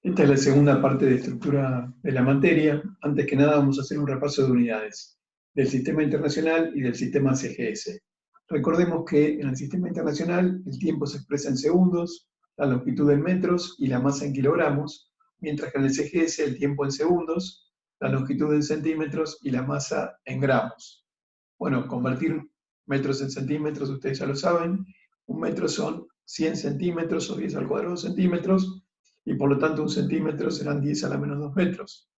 Esta es la segunda parte de estructura de la materia. Antes que nada vamos a hacer un repaso de unidades del sistema internacional y del sistema CGS. Recordemos que en el sistema internacional el tiempo se expresa en segundos, la longitud en metros y la masa en kilogramos, mientras que en el CGS el tiempo en segundos, la longitud en centímetros y la masa en gramos. Bueno, convertir metros en centímetros, ustedes ya lo saben. Un metro son 100 centímetros o 10 al cuadrado centímetros, y por lo tanto un centímetro serán 10 a la menos 2 metros.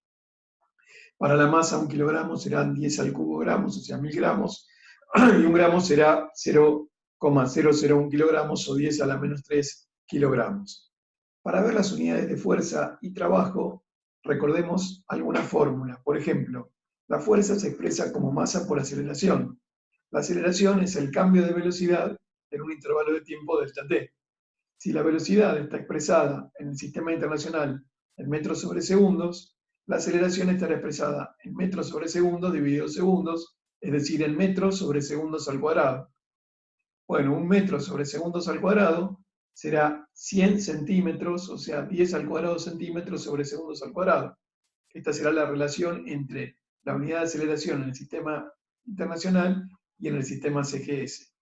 Para la masa, un kilogramo serán 10 al cubo gramos, o sea, 1000 gramos, y un gramo será 0,001 kilogramos o 10 a la menos 3 kilogramos. Para ver las unidades de fuerza y trabajo, recordemos alguna fórmula. Por ejemplo, la fuerza se expresa como masa por aceleración. La aceleración es el cambio de velocidad en un intervalo de tiempo delta t. Si la velocidad está expresada en el sistema internacional en metros sobre segundos, la aceleración estará expresada en metros sobre segundos dividido segundos, es decir, en metros sobre segundos al cuadrado. Bueno, un metro sobre segundos al cuadrado será 100 centímetros, o sea, 10 al cuadrado centímetros sobre segundos al cuadrado. Esta será la relación entre la unidad de aceleración en el sistema internacional y en el sistema CGS.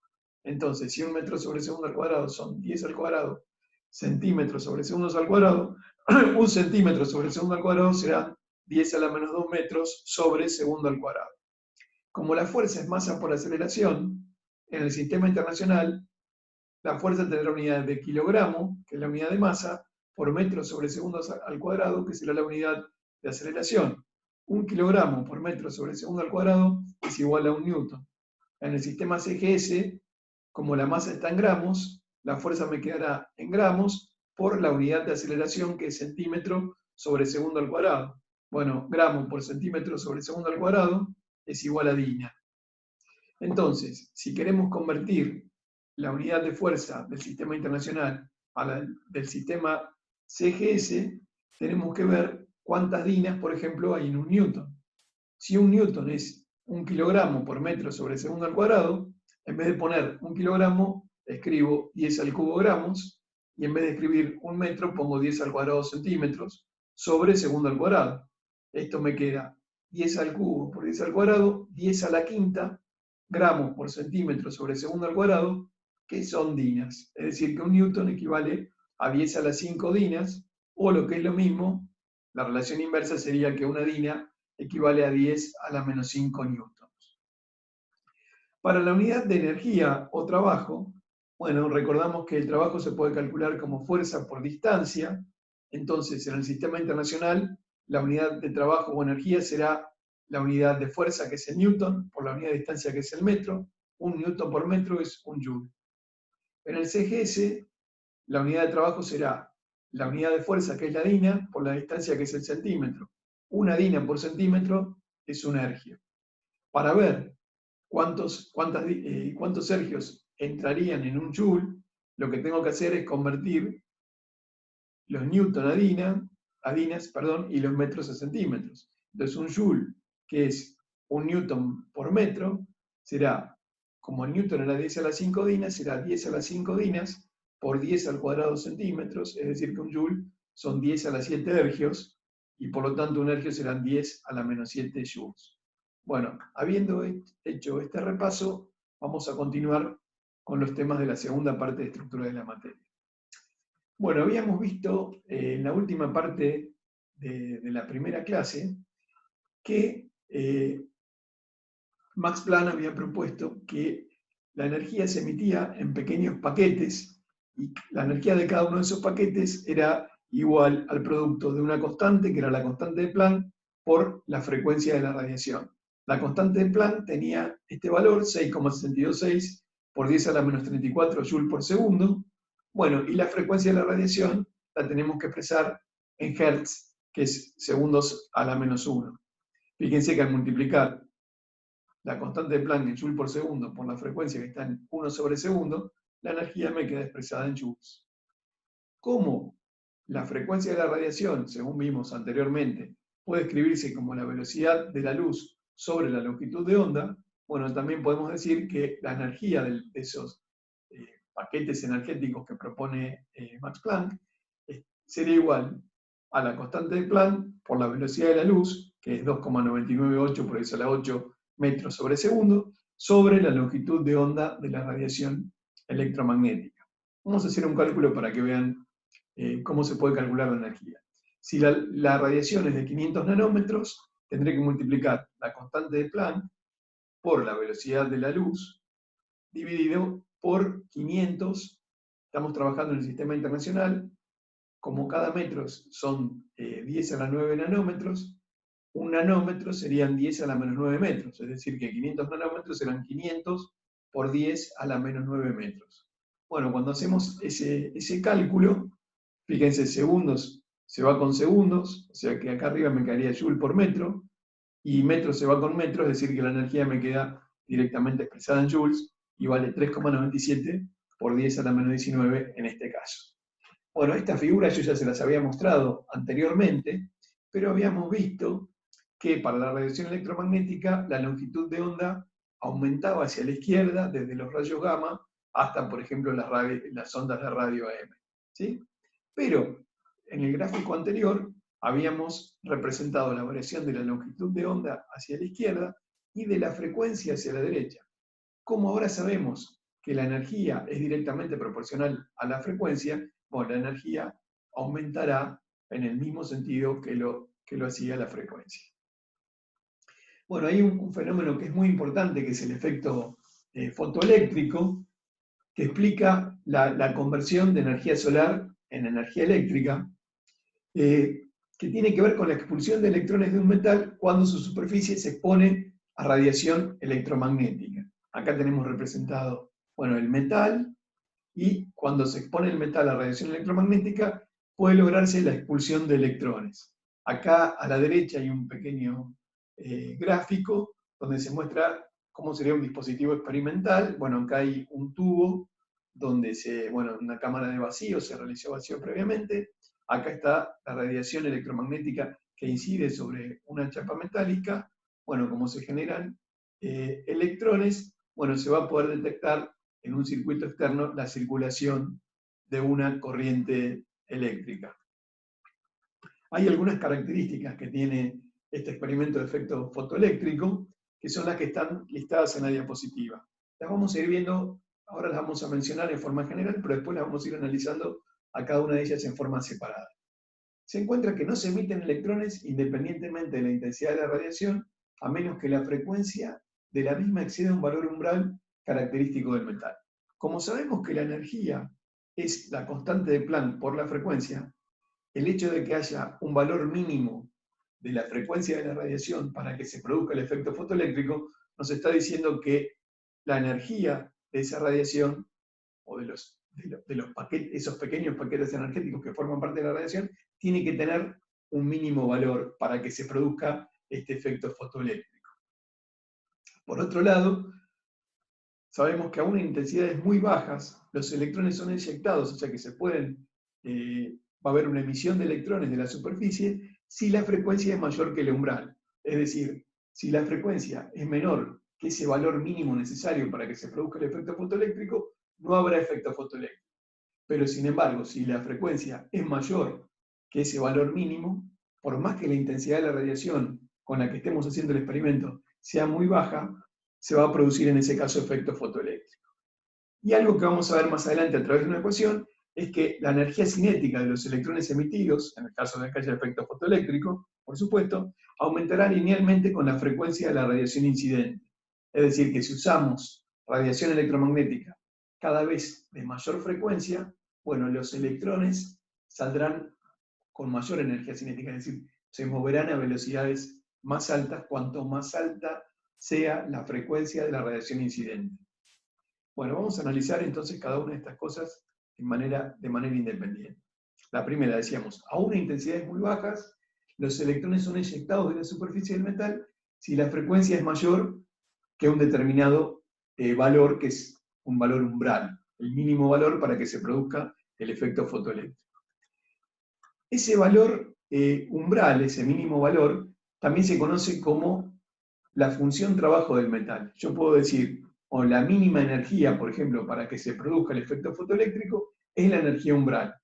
Entonces, si un metro sobre segundo al cuadrado son 10 al cuadrado centímetros sobre segundos al cuadrado, un centímetro sobre segundo al cuadrado será 10 a la menos 2 metros sobre segundo al cuadrado. Como la fuerza es masa por aceleración, en el sistema internacional, la fuerza tendrá unidades de kilogramo, que es la unidad de masa, por metro sobre segundos al cuadrado, que será la unidad de aceleración. Un kilogramo por metro sobre segundo al cuadrado es igual a un newton. En el sistema CGS, como la masa está en gramos, la fuerza me quedará en gramos por la unidad de aceleración, que es centímetro sobre segundo al cuadrado. Bueno, gramo por centímetro sobre segundo al cuadrado es igual a dina. Entonces, si queremos convertir la unidad de fuerza del sistema internacional a la del sistema CGS, tenemos que ver cuántas dinas, por ejemplo, hay en un newton. Si un newton es 1 kilogramo por metro sobre segundo al cuadrado, en vez de poner 1 kilogramo, escribo 10 al cubo gramos, y en vez de escribir 1 metro, pongo 10 al cuadrado centímetros sobre segundo al cuadrado. Esto me queda 10 al cubo por 10 al cuadrado, 10 a la quinta, gramos por centímetro sobre segundo al cuadrado, que son dinas. Es decir, que un newton equivale a 10 a las 5 dinas, o lo que es lo mismo, la relación inversa sería que una dina equivale a 10 a la menos 5 newtons. Para la unidad de energía o trabajo, bueno, recordamos que el trabajo se puede calcular como fuerza por distancia. Entonces, en el sistema internacional, la unidad de trabajo o energía será la unidad de fuerza, que es el newton, por la unidad de distancia, que es el metro. Un newton por metro es un joule. En el CGS, la unidad de trabajo será la unidad de fuerza, que es la dina, por la distancia, que es el centímetro. Una dina por centímetro es un ergio. Para ver cuántos ergios entrarían en un joule, lo que tengo que hacer es convertir los newton a dinas, y los metros a centímetros. Entonces un joule, que es un newton por metro, será, como el newton era 10 a las 5 dinas, será 10 a las 5 dinas por 10 al cuadrado centímetros, es decir que un joule son 10 a las 7 ergios, y por lo tanto un ergio serán 10 a la menos 7 joules. Bueno, habiendo hecho este repaso, vamos a continuar con los temas de la segunda parte de estructura de la materia. Bueno, habíamos visto en la última parte de la primera clase que Max Planck había propuesto que la energía se emitía en pequeños paquetes, y la energía de cada uno de esos paquetes era igual al producto de una constante, que era la constante de Planck, por la frecuencia de la radiación. La constante de Planck tenía este valor, 6,626 por 10 a la menos 34 joules por segundo. Bueno, y la frecuencia de la radiación la tenemos que expresar en hertz, que es segundos a la menos 1. Fíjense que al multiplicar la constante de Planck en joules por segundo por la frecuencia, que está en 1 sobre segundo, la energía me queda expresada en joules. ¿Cómo la frecuencia de la radiación, según vimos anteriormente, puede escribirse como la velocidad de la luz sobre la longitud de onda? Bueno, también podemos decir que la energía de esos paquetes energéticos que propone Max Planck sería igual a la constante de Planck por la velocidad de la luz, que es 2,998 por 10 a la 8 metros sobre segundo, sobre la longitud de onda de la radiación electromagnética. Vamos a hacer un cálculo para que vean cómo se puede calcular la energía. Si la radiación es de 500 nanómetros, tendré que multiplicar la constante de Planck por la velocidad de la luz, dividido por 500. Estamos trabajando en el sistema internacional. Como cada metro son 10 a la 9 nanómetros, un nanómetro serían 10 a la menos 9 metros, es decir, que 500 nanómetros serán 500 por 10 a la menos 9 metros. Bueno, cuando hacemos ese cálculo, fíjense, segundos se va con segundos, o sea que acá arriba me quedaría joule por metro, y metro se va con metro, es decir, que la energía me queda directamente expresada en joules, y vale 3,97 por 10 a la menos 19 en este caso. Bueno, esta figura yo ya se las había mostrado anteriormente, pero habíamos visto que para la radiación electromagnética la longitud de onda aumentaba hacia la izquierda desde los rayos gamma hasta, por ejemplo, las ondas de radio AM. ¿Sí? Pero en el gráfico anterior habíamos representado la variación de la longitud de onda hacia la izquierda y de la frecuencia hacia la derecha. Como ahora sabemos que la energía es directamente proporcional a la frecuencia, bueno, la energía aumentará en el mismo sentido que lo hacía la frecuencia. Bueno, hay un fenómeno que es muy importante, que es el efecto fotoeléctrico, que explica la conversión de energía solar en energía eléctrica, que tiene que ver con la expulsión de electrones de un metal cuando su superficie se expone a radiación electromagnética. Acá tenemos representado, bueno, el metal, y cuando se expone el metal a radiación electromagnética puede lograrse la expulsión de electrones. Acá a la derecha hay un pequeño gráfico donde se muestra cómo sería un dispositivo experimental. Bueno, acá hay un tubo donde una cámara de vacío, se realizó vacío previamente. Acá está la radiación electromagnética que incide sobre una chapa metálica. Bueno, como se generan electrones, bueno, se va a poder detectar en un circuito externo la circulación de una corriente eléctrica. Hay algunas características que tiene este experimento de efecto fotoeléctrico, que son las que están listadas en la diapositiva. Las vamos a ir viendo, ahora las vamos a mencionar en forma general, pero después las vamos a ir analizando a cada una de ellas en forma separada. Se encuentra que no se emiten electrones independientemente de la intensidad de la radiación, a menos que la frecuencia de la misma exceda un valor umbral característico del metal. Como sabemos que la energía es la constante de Planck por la frecuencia, el hecho de que haya un valor mínimo de la frecuencia de la radiación para que se produzca el efecto fotoeléctrico, nos está diciendo que la energía de esa radiación, o de esos pequeños paquetes energéticos que forman parte de la radiación, tiene que tener un mínimo valor para que se produzca este efecto fotoeléctrico. Por otro lado, sabemos que aún en intensidades muy bajas, los electrones son eyectados, o sea que va a haber una emisión de electrones de la superficie si la frecuencia es mayor que el umbral. Es decir, si la frecuencia es menor que ese valor mínimo necesario para que se produzca el efecto fotoeléctrico, no habrá efecto fotoeléctrico. Pero sin embargo, si la frecuencia es mayor que ese valor mínimo, por más que la intensidad de la radiación con la que estemos haciendo el experimento sea muy baja, se va a producir en ese caso efecto fotoeléctrico. Y algo que vamos a ver más adelante a través de una ecuación es que la energía cinética de los electrones emitidos, en el caso de que haya efecto fotoeléctrico, por supuesto, aumentará linealmente con la frecuencia de la radiación incidente. Es decir, que si usamos radiación electromagnética cada vez de mayor frecuencia, bueno, los electrones saldrán con mayor energía cinética, es decir, se moverán a velocidades más altas cuanto más alta sea la frecuencia de la radiación incidente. Bueno, vamos a analizar entonces cada una de estas cosas de manera independiente. La primera, decíamos, a una intensidades muy bajas, los electrones son eyectados de la superficie del metal si la frecuencia es mayor que un determinado valor, que es un valor umbral, el mínimo valor para que se produzca el efecto fotoeléctrico. Ese valor umbral, ese mínimo valor, también se conoce como la función trabajo del metal. Yo puedo decir, o la mínima energía, por ejemplo, para que se produzca el efecto fotoeléctrico, es la energía umbral.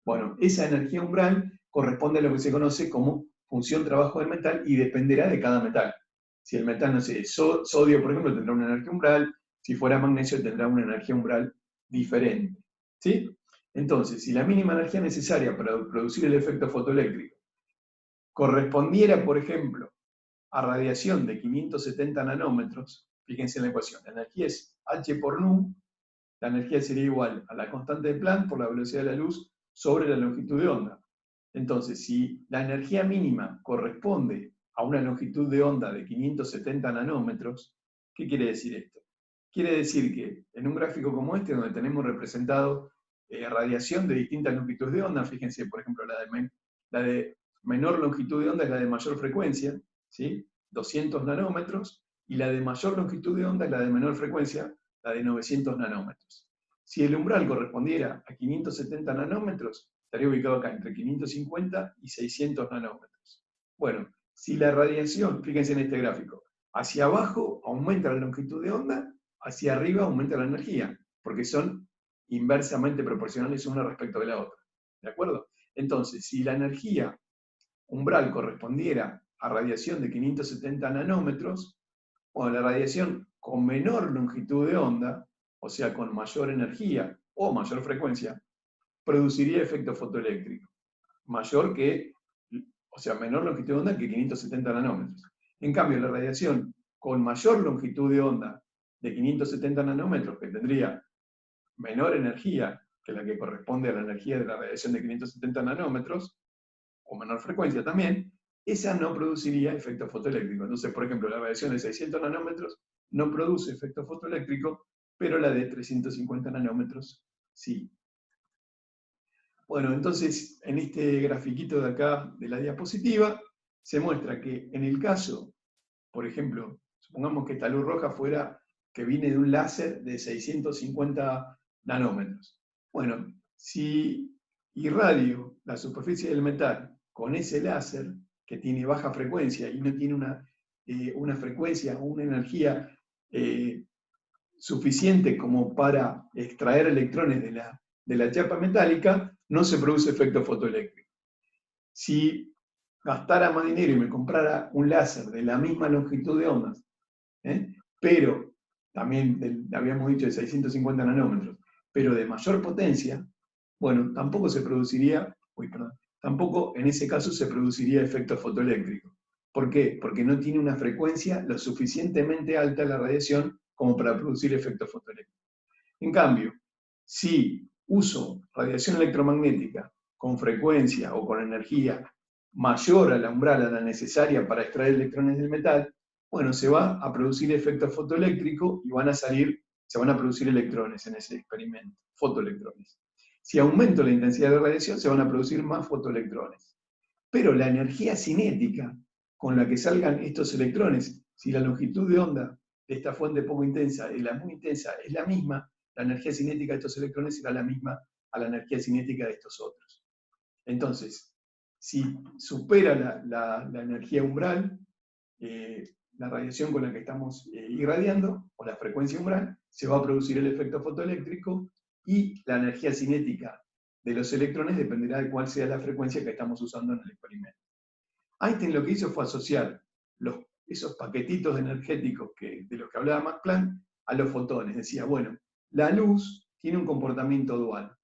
Bueno, esa energía umbral corresponde a lo que se conoce como función trabajo del metal y dependerá de cada metal. Si el metal, no sé, sodio, por ejemplo, tendrá una energía umbral, si fuera magnesio tendrá una energía umbral diferente. ¿Sí? Entonces, si la mínima energía necesaria para producir el efecto fotoeléctrico correspondiera, por ejemplo, a radiación de 570 nanómetros, fíjense en la ecuación, la energía es H por nu, la energía sería igual a la constante de Planck por la velocidad de la luz sobre la longitud de onda. Entonces, si la energía mínima corresponde a una longitud de onda de 570 nanómetros, ¿qué quiere decir esto? Quiere decir que en un gráfico como este, donde tenemos representado radiación de distintas longitudes de onda, fíjense, por ejemplo, la de menor longitud de onda es la de mayor frecuencia, ¿sí? 200 nanómetros, y la de mayor longitud de onda es la de menor frecuencia, la de 900 nanómetros. Si el umbral correspondiera a 570 nanómetros, estaría ubicado acá entre 550 y 600 nanómetros. Bueno, si la radiación, fíjense en este gráfico, hacia abajo aumenta la longitud de onda, hacia arriba aumenta la energía, porque son inversamente proporcionales una respecto de la otra. ¿De acuerdo? Entonces, si la energía umbral correspondiera a radiación de 570 nanómetros, o la radiación con menor longitud de onda, o sea, con mayor energía o mayor frecuencia, produciría efecto fotoeléctrico, mayor que, o sea, menor longitud de onda que 570 nanómetros. En cambio, la radiación con mayor longitud de onda de 570 nanómetros, que tendría menor energía que la que corresponde a la energía de la radiación de 570 nanómetros, o menor frecuencia también, esa no produciría efecto fotoeléctrico. Entonces, por ejemplo, la radiación de 600 nanómetros no produce efecto fotoeléctrico, pero la de 350 nanómetros sí. Bueno, entonces, en este grafiquito de acá de la diapositiva, se muestra que en el caso, por ejemplo, supongamos que esta luz roja fuera que viene de un láser de 650 nanómetros. Bueno, si irradio la superficie del metal con ese láser, que tiene baja frecuencia y no tiene una frecuencia o una energía suficiente como para extraer electrones de la chapa metálica, no se produce efecto fotoeléctrico. Si gastara más dinero y me comprara un láser de la misma longitud de ondas, pero también habíamos dicho de 650 nanómetros, pero de mayor potencia, bueno, tampoco se produciría, tampoco en ese caso se produciría efecto fotoeléctrico. ¿Por qué? Porque no tiene una frecuencia lo suficientemente alta la radiación como para producir efecto fotoeléctrico. En cambio, si uso radiación electromagnética con frecuencia o con energía mayor a la umbral, a la necesaria para extraer electrones del metal, bueno, se va a producir efecto fotoeléctrico y se van a producir electrones en ese experimento, fotoelectrones. Si aumento la intensidad de radiación, se van a producir más fotoelectrones. Pero la energía cinética con la que salgan estos electrones, si la longitud de onda de esta fuente poco intensa y la muy intensa es la misma, la energía cinética de estos electrones será la misma a la energía cinética de estos otros. Entonces, si supera la energía umbral, la radiación con la que estamos irradiando, o la frecuencia umbral, se va a producir el efecto fotoeléctrico y la energía cinética de los electrones dependerá de cuál sea la frecuencia que estamos usando en el experimento. Einstein lo que hizo fue asociar esos paquetitos energéticos de los que hablaba Max Planck a los fotones. Decía, bueno, la luz tiene un comportamiento dual.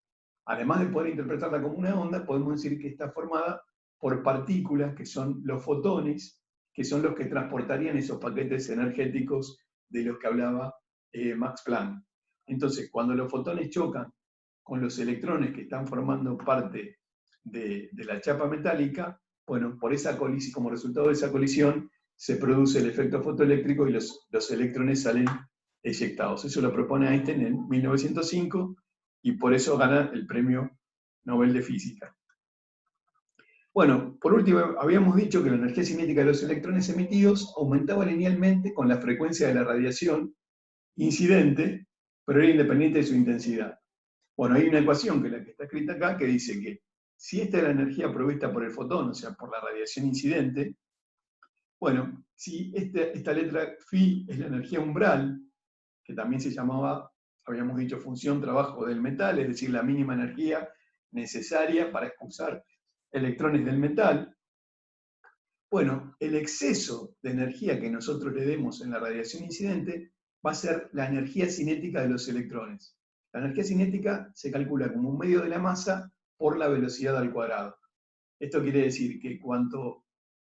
Además de poder interpretarla como una onda, podemos decir que está formada por partículas que son los fotones, que son los que transportarían esos paquetes energéticos de los que hablaba Max Planck. Entonces, cuando los fotones chocan con los electrones que están formando parte de la chapa metálica, bueno, por esa colisión, como resultado de esa colisión, se produce el efecto fotoeléctrico y los electrones salen eyectados. Eso lo propone Einstein en 1905 y por eso gana el premio Nobel de Física. Bueno, por último, habíamos dicho que la energía cinética de los electrones emitidos aumentaba linealmente con la frecuencia de la radiación incidente, pero era independiente de su intensidad. Bueno, hay una ecuación, que es la que está escrita acá, que dice que si esta es la energía provista por el fotón, o sea, por la radiación incidente, bueno, si esta letra phi es la energía umbral, que también se llamaba, habíamos dicho, función trabajo del metal, es decir, la mínima energía necesaria para expulsar electrones del metal, bueno, el exceso de energía que nosotros le demos en la radiación incidente va a ser la energía cinética de los electrones. La energía cinética se calcula como un medio de la masa por la velocidad al cuadrado. Esto quiere decir que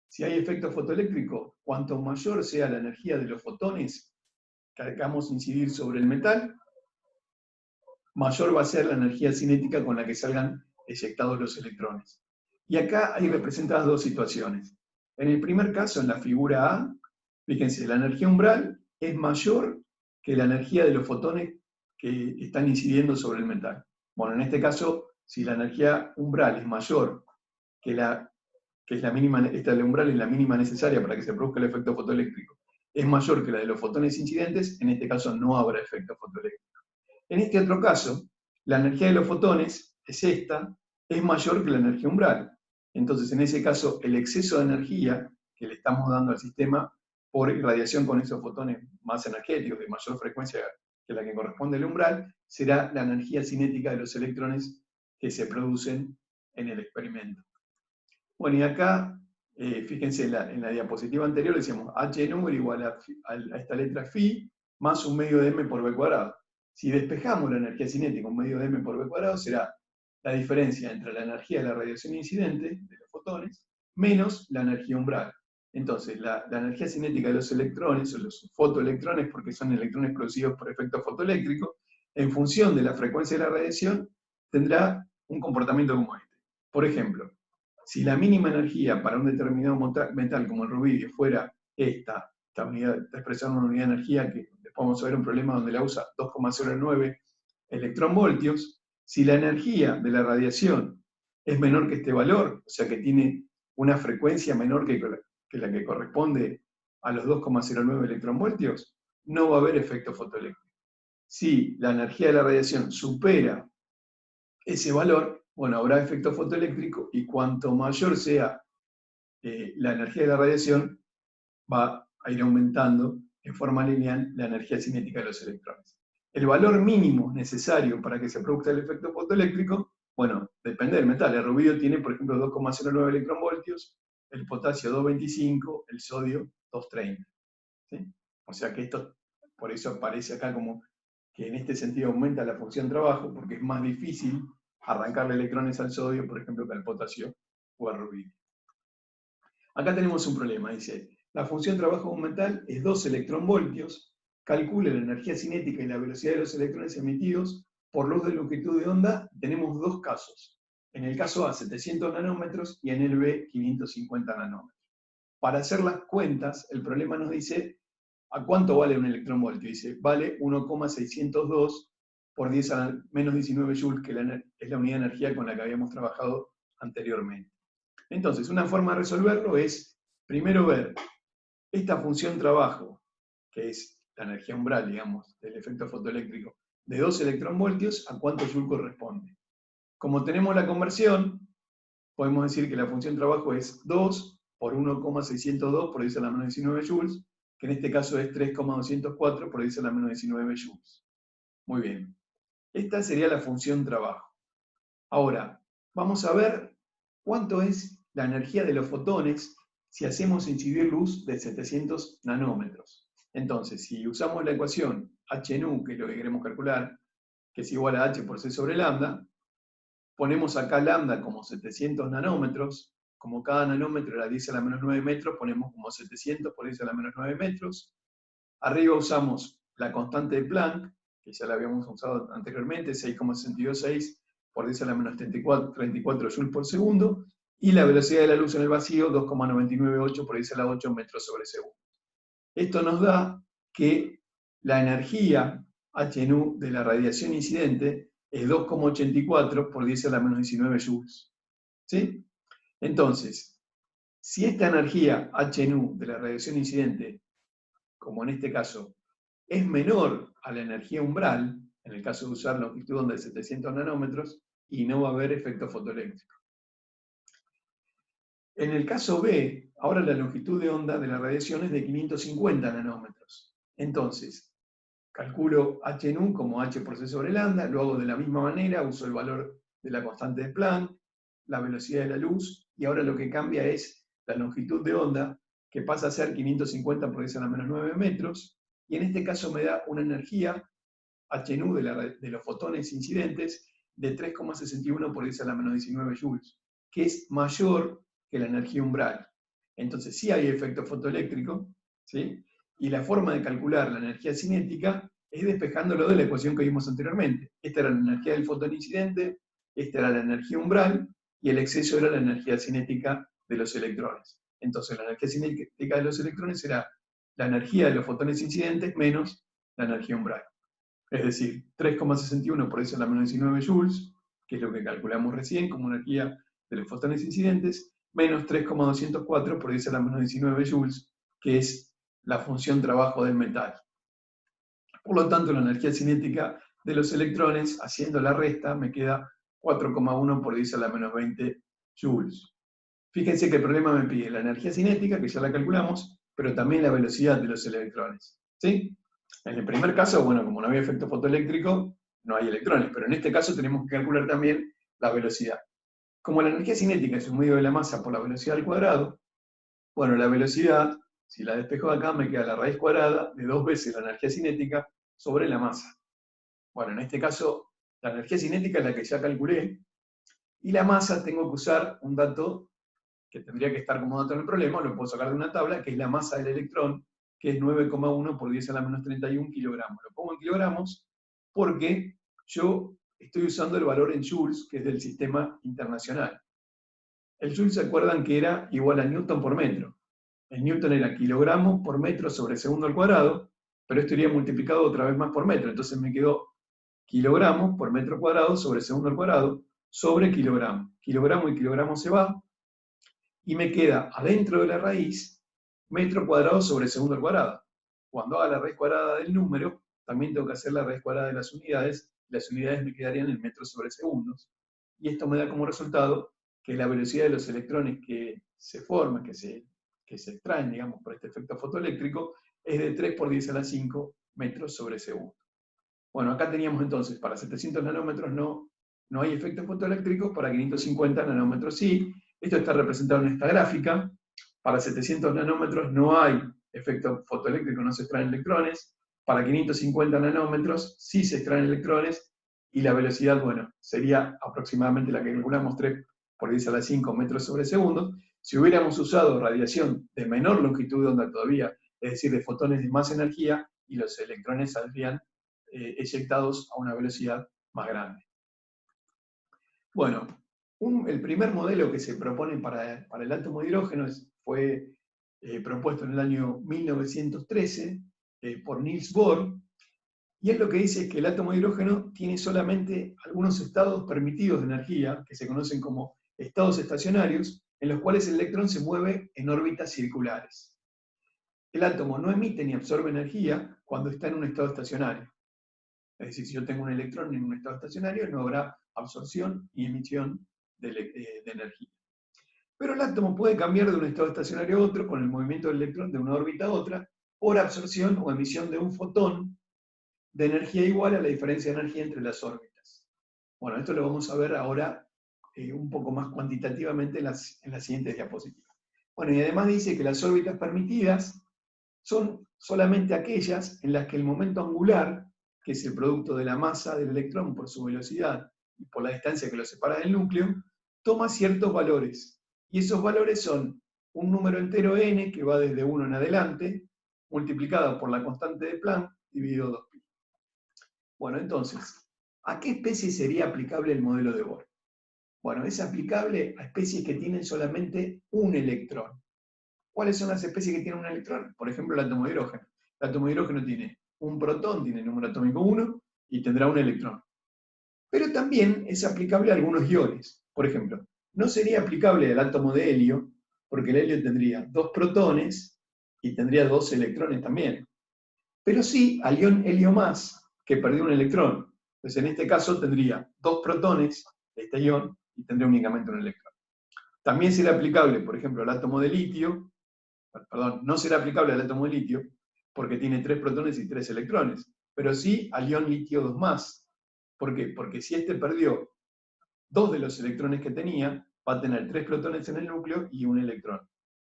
si hay efecto fotoeléctrico, cuanto mayor sea la energía de los fotones que hagamos incidir sobre el metal, mayor va a ser la energía cinética con la que salgan eyectados los electrones. Y acá hay representadas dos situaciones. En el primer caso, en la figura A, fíjense, la energía umbral es mayor que la energía de los fotones que están incidiendo sobre el metal. Bueno, en este caso, si la energía umbral es mayor que es la mínima, esta de umbral es la mínima necesaria para que se produzca el efecto fotoeléctrico, es mayor que la de los fotones incidentes, en este caso no habrá efecto fotoeléctrico. En este otro caso, la energía de los fotones es mayor que la energía umbral. Entonces, en ese caso, el exceso de energía que le estamos dando al sistema por irradiación con esos fotones más energéticos, de mayor frecuencia que la que corresponde al umbral, será la energía cinética de los electrones que se producen en el experimento. Bueno, y acá, fíjense, en la diapositiva anterior decíamos h número igual a esta letra phi más un medio de m por b cuadrado. Si despejamos la energía cinética, un medio de m por b cuadrado será la diferencia entre la energía de la radiación incidente, de los fotones, menos la energía umbral. Entonces, la energía cinética de los electrones, o los fotoelectrones, porque son electrones producidos por efecto fotoeléctrico, en función de la frecuencia de la radiación, tendrá un comportamiento como este. Por ejemplo, si la mínima energía para un determinado metal como el rubidio fuera esta unidad, expresar una unidad de energía que después vamos a ver un problema donde la usa 2,09 electronvoltios, si la energía de la radiación es menor que este valor, o sea que tiene una frecuencia menor que la que corresponde a los 2,09 electronvoltios, no va a haber efecto fotoeléctrico. Si la energía de la radiación supera ese valor, bueno, habrá efecto fotoeléctrico y cuanto mayor sea la energía de la radiación, va a ir aumentando en forma lineal la energía cinética de los electrones. El valor mínimo necesario para que se produzca el efecto fotoeléctrico, bueno, depende del metal. El rubidio tiene, por ejemplo, 2,09 electronvoltios, el potasio 2,25, el sodio 2,30. ¿Sí? O sea que esto, por eso aparece acá como que en este sentido aumenta la función trabajo, porque es más difícil arrancarle electrones al sodio, por ejemplo, que al potasio o al rubidio. Acá tenemos un problema, dice, la función trabajo de un metal es 2 electronvoltios, calcula la energía cinética y la velocidad de los electrones emitidos por luz de longitud de onda. Tenemos dos casos. En el caso A, 700 nanómetros y en el B, 550 nanómetros. Para hacer las cuentas, el problema nos dice, ¿a cuánto vale un electronvoltio? Dice, vale 1,602 por 10 a la menos 19 joules, que es la unidad de energía con la que habíamos trabajado anteriormente. Entonces, una forma de resolverlo es, primero ver esta función trabajo, que es la energía umbral, digamos, del efecto fotoeléctrico, de 2 electronvoltios, ¿a cuánto joule corresponde? Como tenemos la conversión, podemos decir que la función trabajo es 2 por 1,602 por 10 a la menos 19 joules, que en este caso es 3,204 por 10 a la menos 19 joules. Muy bien. Esta sería la función trabajo. Ahora, vamos a ver cuánto es la energía de los fotones si hacemos incidir luz de 700 nanómetros. Entonces, si usamos la ecuación h nu, que es lo que queremos calcular, que es igual a h por c sobre lambda, ponemos acá lambda como 700 nanómetros, como cada nanómetro era 10 a la menos 9 metros, ponemos como 700 por 10 a la menos 9 metros. Arriba usamos la constante de Planck, que ya la habíamos usado anteriormente, 6,626 por 10 a la menos 34 joules por segundo, y la velocidad de la luz en el vacío, 2,998 por 10 a la 8 metros sobre segundo. Esto nos da que la energía h nu de la radiación incidente es 2,84 por 10 a la menos 19 joules. ¿Sí? Entonces, si esta energía h nu de la radiación incidente, como en este caso, es menor a la energía umbral, en el caso de usar longitud de onda de 700 nanómetros, y no va a haber efecto fotoeléctrico. En el caso B, ahora la longitud de onda de la radiación es de 550 nanómetros. Entonces, calculo h nu como h por c sobre lambda, lo hago de la misma manera, uso el valor de la constante de Planck, la velocidad de la luz, y ahora lo que cambia es la longitud de onda, que pasa a ser 550 por 10 a la menos 9 metros, y en este caso me da una energía HNU de los fotones incidentes de 3,61 por 10 a la menos 19 joules, que es mayor que la energía umbral. Entonces sí hay efecto fotoeléctrico, ¿sí? Y la forma de calcular la energía cinética es despejándolo de la ecuación que vimos anteriormente. Esta era la energía del fotón incidente, esta era la energía umbral, y el exceso era la energía cinética de los electrones. Entonces la energía cinética de los electrones será la energía de los fotones incidentes menos la energía umbral. Es decir, 3,61 por 10 a la menos 19 joules, que es lo que calculamos recién como energía de los fotones incidentes, menos 3,204 por 10 a la menos 19 joules, que es la función trabajo del metal. Por lo tanto, la energía cinética de los electrones, haciendo la resta, me queda 4,1 por 10 a la menos 20 joules. Fíjense que el problema me pide la energía cinética, que ya la calculamos, pero también la velocidad de los electrones. ¿Sí? En el primer caso, bueno, como no había efecto fotoeléctrico, no hay electrones, pero en este caso tenemos que calcular también la velocidad. Como la energía cinética es un medio de la masa por la velocidad al cuadrado, bueno, la velocidad, si la despejo de acá, me queda la raíz cuadrada de 2 veces la energía cinética sobre la masa. Bueno, en este caso, la energía cinética es la que ya calculé, y la masa tengo que usar un dato que tendría que estar como dato en el problema, lo puedo sacar de una tabla, que es la masa del electrón, que es 9,1 por 10 a la menos 31 kilogramos. Lo pongo en kilogramos porque yo estoy usando el valor en joules, que es del sistema internacional. El joule, ¿se acuerdan que era igual a newton por metro? El newton era kilogramos por metro sobre segundo al cuadrado, pero esto iría multiplicado otra vez más por metro, entonces me quedó kilogramos por metro cuadrado sobre segundo al cuadrado sobre kilogramo. Kilogramo y kilogramo se va, y me queda adentro de la raíz metro cuadrado sobre segundo al cuadrado. Cuando haga la raíz cuadrada del número, también tengo que hacer la raíz cuadrada de las unidades me quedarían en metros sobre segundos. Y esto me da como resultado que la velocidad de los electrones que se forman, que se extraen, digamos, por este efecto fotoeléctrico, es de 3 por 10 a la 5 metros sobre segundo. Bueno, acá teníamos entonces, para 700 nanómetros no hay efectos fotoeléctricos, para 550 nanómetros sí. Esto está representado en esta gráfica. Para 700 nanómetros no hay efecto fotoeléctrico, no se extraen electrones. Para 550 nanómetros sí se extraen electrones, y la velocidad, bueno, sería aproximadamente la que calculamos, 3 por 10 a la 5 metros sobre segundo. Si hubiéramos usado radiación de menor longitud de onda todavía, es decir, de fotones de más energía, y los electrones saldrían eyectados a una velocidad más grande. Bueno, el primer modelo que se propone para el átomo de hidrógeno fue propuesto en el año 1913 por Niels Bohr, y es lo que dice que el átomo de hidrógeno tiene solamente algunos estados permitidos de energía, que se conocen como estados estacionarios, en los cuales el electrón se mueve en órbitas circulares. El átomo no emite ni absorbe energía cuando está en un estado estacionario. Es decir, si yo tengo un electrón en un estado estacionario, no habrá absorción y emisión de energía. Pero el átomo puede cambiar de un estado estacionario a otro con el movimiento del electrón de una órbita a otra, por absorción o emisión de un fotón de energía igual a la diferencia de energía entre las órbitas. Bueno, esto lo vamos a ver ahora un poco más cuantitativamente en las siguientes diapositivas. Bueno, y además dice que las órbitas permitidas son solamente aquellas en las que el momento angular, que es el producto de la masa del electrón por su velocidad y por la distancia que lo separa del núcleo, toma ciertos valores. Y esos valores son un número entero n, que va desde 1 en adelante, multiplicado por la constante de Planck, dividido 2pi. Bueno, entonces, ¿a qué especie sería aplicable el modelo de Bohr? Bueno, es aplicable a especies que tienen solamente un electrón. ¿Cuáles son las especies que tienen un electrón? Por ejemplo, el átomo de hidrógeno. El átomo de hidrógeno tiene un protón, tiene el número atómico 1, y tendrá un electrón. Pero también es aplicable a algunos iones. Por ejemplo, no sería aplicable al átomo de helio, porque el helio tendría 2 protones y tendría 2 electrones también. Pero sí al ion helio más, que perdió un electrón. Entonces en este caso tendría 2 protones de este ion y tendría únicamente un electrón. También será aplicable, por ejemplo, al átomo de litio. Perdón, no será aplicable al átomo de litio porque tiene 3 protones y 3 electrones, pero sí al ion litio 2+. ¿Por qué? Porque si este perdió 2 de los electrones que tenía, va a tener 3 protones en el núcleo y un electrón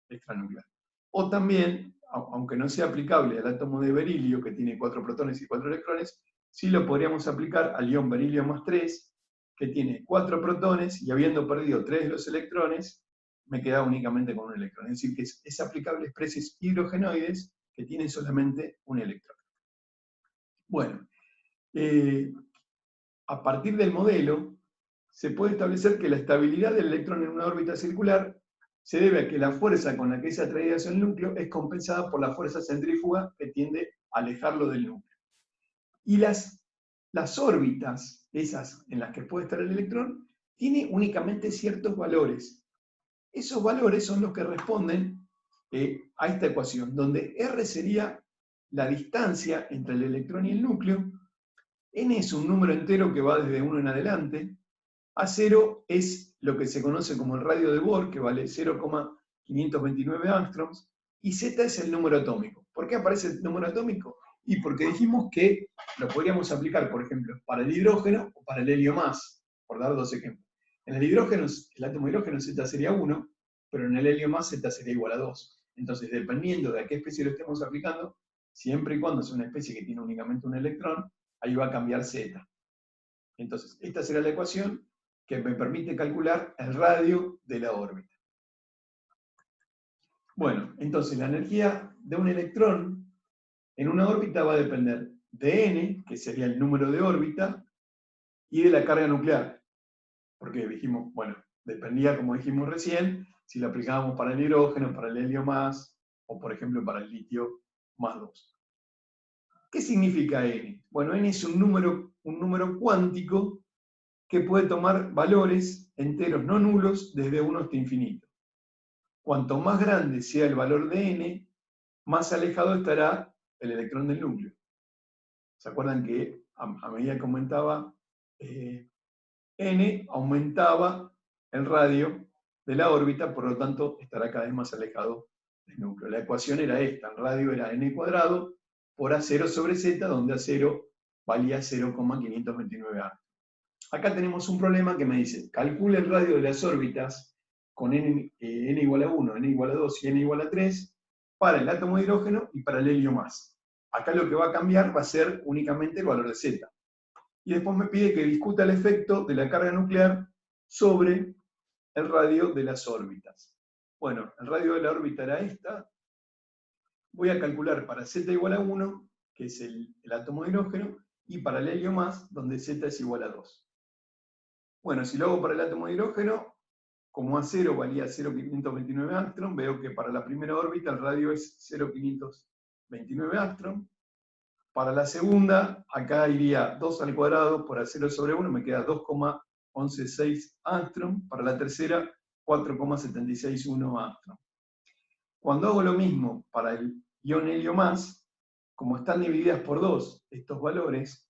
extranuclear. O también, aunque no sea aplicable al átomo de berilio, que tiene 4 protones y 4 electrones, sí lo podríamos aplicar al ion berilio más 3, que tiene 4 protones, y habiendo perdido 3 de los electrones, me queda únicamente con un electrón. Es decir, que es aplicable a especies hidrogenoides que tienen solamente un electrón. Bueno, a partir del modelo, se puede establecer que la estabilidad del electrón en una órbita circular se debe a que la fuerza con la que es atraído hacia el núcleo es compensada por la fuerza centrífuga que tiende a alejarlo del núcleo. Y las órbitas, esas en las que puede estar el electrón, tienen únicamente ciertos valores. Esos valores son los que responden a esta ecuación, donde R sería la distancia entre el electrón y el núcleo, N es un número entero que va desde 1 en adelante, A0 es lo que se conoce como el radio de Bohr, que vale 0,529 angstroms, y Z es el número atómico. ¿Por qué aparece el número atómico? Y porque dijimos que lo podríamos aplicar, por ejemplo, para el hidrógeno o para el helio más, por dar 2 ejemplos. En el hidrógeno, el átomo de hidrógeno Z sería 1, pero en el helio más Z sería igual a 2. Entonces, dependiendo de a qué especie lo estemos aplicando, siempre y cuando sea una especie que tiene únicamente un electrón, ahí va a cambiar Z. Entonces, esta será la ecuación que me permite calcular el radio de la órbita. Bueno, entonces la energía de un electrón en una órbita va a depender de n, que sería el número de órbita, y de la carga nuclear. Porque dijimos, bueno, dependía, como dijimos recién, si lo aplicábamos para el hidrógeno, para el helio más, o por ejemplo para el litio más 2. ¿Qué significa n? Bueno, n es un número cuántico que puede tomar valores enteros no nulos desde 1 hasta infinito. Cuanto más grande sea el valor de n, más alejado estará el electrón del núcleo. ¿Se acuerdan que a medida que aumentaba n, aumentaba el radio de la órbita, por lo tanto estará cada vez más alejado del núcleo? La ecuación era esta, el radio era n cuadrado por A0 sobre Z, donde A0 valía 0,529 A. Acá tenemos un problema que me dice, calcula el radio de las órbitas con n igual a 1, n igual a 2 y n igual a 3 para el átomo de hidrógeno y para el helio más. Acá lo que va a cambiar va a ser únicamente el valor de Z. Y después me pide que discuta el efecto de la carga nuclear sobre el radio de las órbitas. Bueno, el radio de la órbita era esta. Voy a calcular para Z igual a 1, que es el átomo de hidrógeno, y para el helio más, donde Z es igual a 2. Bueno, si lo hago para el átomo de hidrógeno, como A0 valía 0,529 angstrom, veo que para la primera órbita el radio es 0,529 angstrom. Para la segunda, acá iría 2 al cuadrado por A0 sobre 1, me queda 2,116 angstrom. Para la tercera, 4,761 angstrom. Cuando hago lo mismo para el ion helio más, como están divididas por 2 estos valores,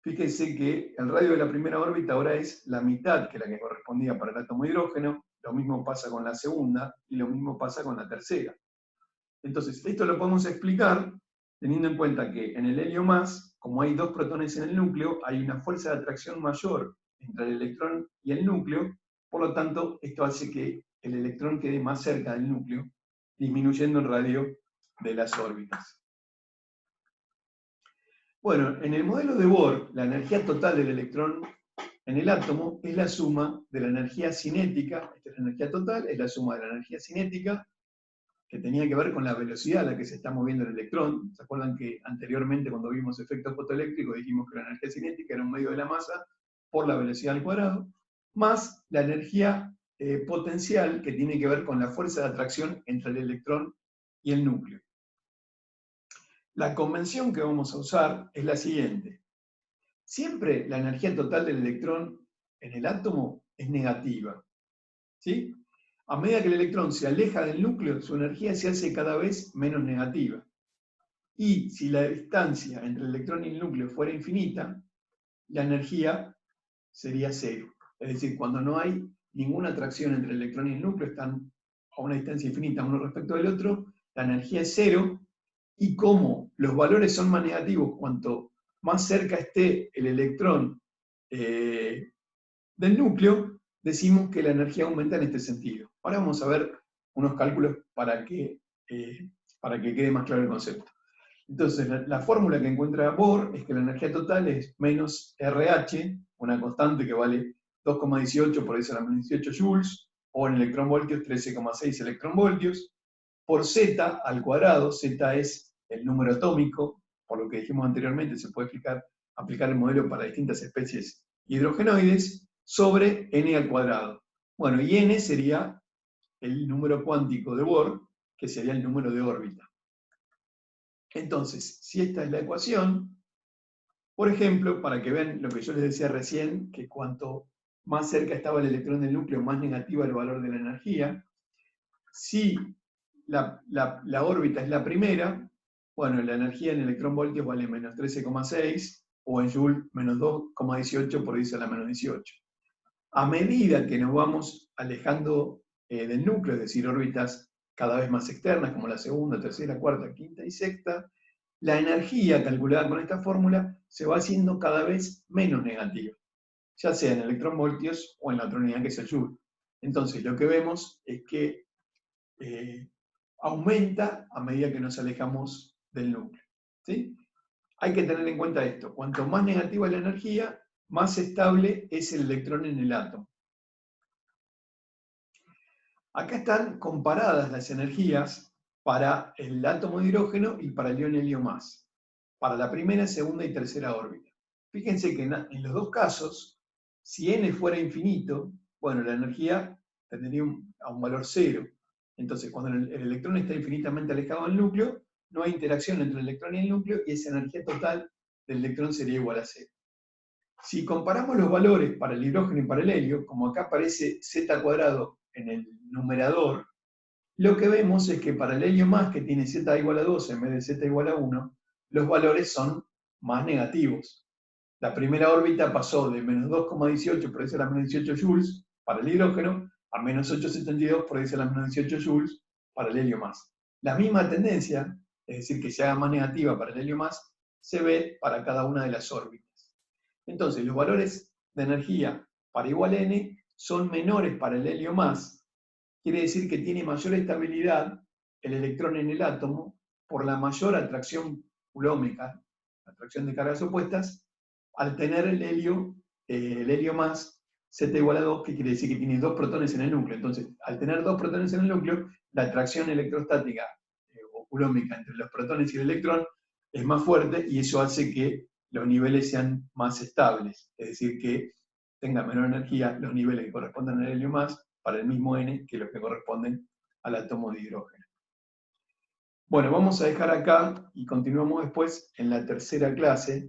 fíjense que el radio de la primera órbita ahora es la mitad que la que correspondía para el átomo de hidrógeno, lo mismo pasa con la segunda, y lo mismo pasa con la tercera. Entonces, esto lo podemos explicar teniendo en cuenta que en el helio más, como hay 2 protones en el núcleo, hay una fuerza de atracción mayor entre el electrón y el núcleo, por lo tanto, esto hace que el electrón quede más cerca del núcleo, disminuyendo el radio de las órbitas. Bueno, en el modelo de Bohr, la energía total del electrón en el átomo es la suma de la energía cinética, esta es la energía total, es la suma de la energía cinética, que tenía que ver con la velocidad a la que se está moviendo el electrón. ¿Se acuerdan que anteriormente, cuando vimos efectos fotoeléctricos, dijimos que la energía cinética era un medio de la masa por la velocidad al cuadrado, más la energía potencial, que tiene que ver con la fuerza de atracción entre el electrón y el núcleo. La convención que vamos a usar es la siguiente. Siempre la energía total del electrón en el átomo es negativa. ¿Sí? A medida que el electrón se aleja del núcleo, su energía se hace cada vez menos negativa. Y si la distancia entre el electrón y el núcleo fuera infinita, la energía sería cero. Es decir, cuando no hay ninguna atracción entre el electrón y el núcleo, están a una distancia infinita uno respecto del otro, la energía es cero. Y como los valores son más negativos cuanto más cerca esté el electrón del núcleo, decimos que la energía aumenta en este sentido. Ahora vamos a ver unos cálculos para que quede más claro el concepto. Entonces, la fórmula que encuentra Bohr es que la energía total es menos RH, una constante que vale 2,18 por 10 a la menos 18 joules, o en electronvoltios 13,6 electronvoltios, por Z al cuadrado. Z es el número atómico, por lo que dijimos anteriormente, se puede aplicar el modelo para distintas especies hidrogenoides, sobre n al cuadrado. Bueno, y n sería el número cuántico de Bohr, que sería el número de órbita. Entonces, si esta es la ecuación, por ejemplo, para que vean lo que yo les decía recién, que cuanto más cerca estaba el electrón del núcleo, más negativo el valor de la energía. Si la órbita es la primera, bueno, la energía en electronvoltios vale menos 13,6, o en joule menos 2,18 por 10 a la menos 18. A medida que nos vamos alejando del núcleo, es decir, órbitas cada vez más externas, como la segunda, tercera, cuarta, quinta y sexta, la energía calculada con esta fórmula se va haciendo cada vez menos negativa, ya sea en electronvoltios o en la otra unidad que es el joule. Entonces, lo que vemos es que aumenta a medida que nos alejamos del núcleo, ¿sí? Hay que tener en cuenta esto: cuanto más negativa es la energía, más estable es el electrón en el átomo. Acá están comparadas las energías para el átomo de hidrógeno y para el ion helio más, para la primera, segunda y tercera órbita. Fíjense que en los dos casos, si n fuera infinito, bueno, la energía tendría a un valor cero. Entonces, cuando el electrón está infinitamente alejado del núcleo, no hay interacción entre el electrón y el núcleo, y esa energía total del electrón sería igual a cero. Si comparamos los valores para el hidrógeno y para el helio, como acá aparece z cuadrado en el numerador, lo que vemos es que para el helio más, que tiene z igual a 2 en vez de z igual a 1, los valores son más negativos. La primera órbita pasó de menos 2,18 por 10 a la menos 18 joules para el hidrógeno a menos 8,72 por 10 a la menos 18 joules para el helio más. La misma tendencia, es decir, que se haga más negativa para el helio más, se ve para cada una de las órbitas. Entonces, los valores de energía para igual n son menores para el helio más. Quiere decir que tiene mayor estabilidad el electrón en el átomo por la mayor atracción coulombica, atracción de cargas opuestas, al tener el helio más, Z igual a 2, que quiere decir que tiene 2 protones en el núcleo. Entonces, al tener 2 protones en el núcleo, la atracción electrostática o coulombica entre los protones y el electrón es más fuerte, y eso hace que los niveles sean más estables, es decir, que tenga menor energía los niveles que corresponden al helio más para el mismo n que los que corresponden al átomo de hidrógeno. Bueno, vamos a dejar acá y continuamos después en la tercera clase